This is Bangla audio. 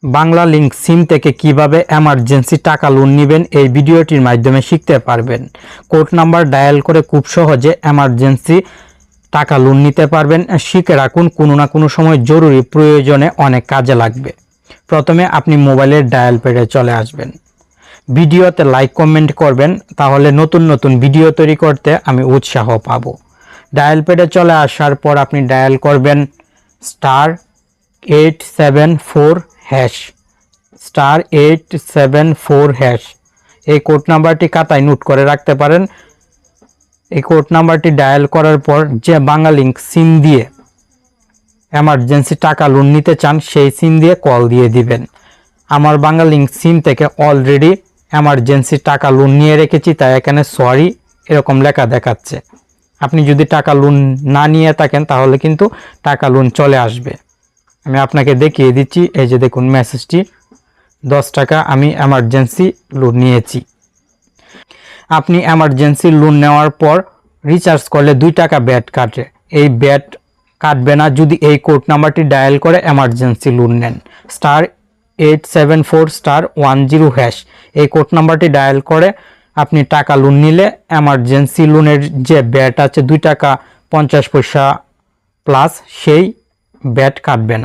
বাংলা লিংক সিম থেকে কিভাবে এমার্জেন্সি টাকা লোন নেবেন এই ভিডিওটির মাধ্যমে শিখতে পারবেন। কোড নাম্বার ডায়াল করে খুব সহজে এমার্জেন্সি টাকা লোন নিতে পারবেন। শিখে রাখুন, কোনো না কোনো সময় জরুরি প্রয়োজনে অনেক কাজে লাগবে। প্রথমে আপনি মোবাইলের ডায়াল প্যাডে চলে আসবেন। ভিডিওতে লাইক কমেন্ট করবেন, তাহলে নতুন নতুন ভিডিও তৈরি করতে আমি উৎসাহ পাবো। ডায়াল প্যাডে চলে আসার পর আপনি ডায়াল করবেন *874# *874#। এই কোড নাম্বারটি খাতায় নোট করে রাখতে পারেন। এই কোড নাম্বারটি ডায়াল করার পর যে বাংলা লিংক সিম দিয়ে এমার্জেন্সি টাকা লোন নিতে চান সেই সিম দিয়ে কল দিয়ে দিবেন। আমার বাংলা লিংক সিম থেকে অলরেডি এমার্জেন্সি টাকা লোন নিয়ে রেখেছি, তাই এখানে সরি এরকম লেখা দেখাচ্ছে। আপনি যদি টাকা লোন না নিয়ে থাকেন তাহলে কিন্তু টাকা লোন চলে আসবে। আমি আপনাকে দেখিয়ে দিচ্ছি, এই যে দেখুন মেসেজটি, 10 টাকা আমি এমার্জেন্সি লোন নিয়েছি। আপনি এমার্জেন্সি লোন নেওয়ার পর রিচার্জ করলে 2 টাকা ব্যাট কাটে। এই ব্যাট কাটবে না যদি এই কোড নাম্বারটি ডায়াল করে এমার্জেন্সি লোন নেন। *874*10#। এই কোড নাম্বারটি ডায়াল করে আপনি টাকা লোন নিলে এমার্জেন্সি লোনের যে ব্যাট আছে 2 টাকা 50 পয়সা প্লাস, সেই ব্যাট কাটবে না।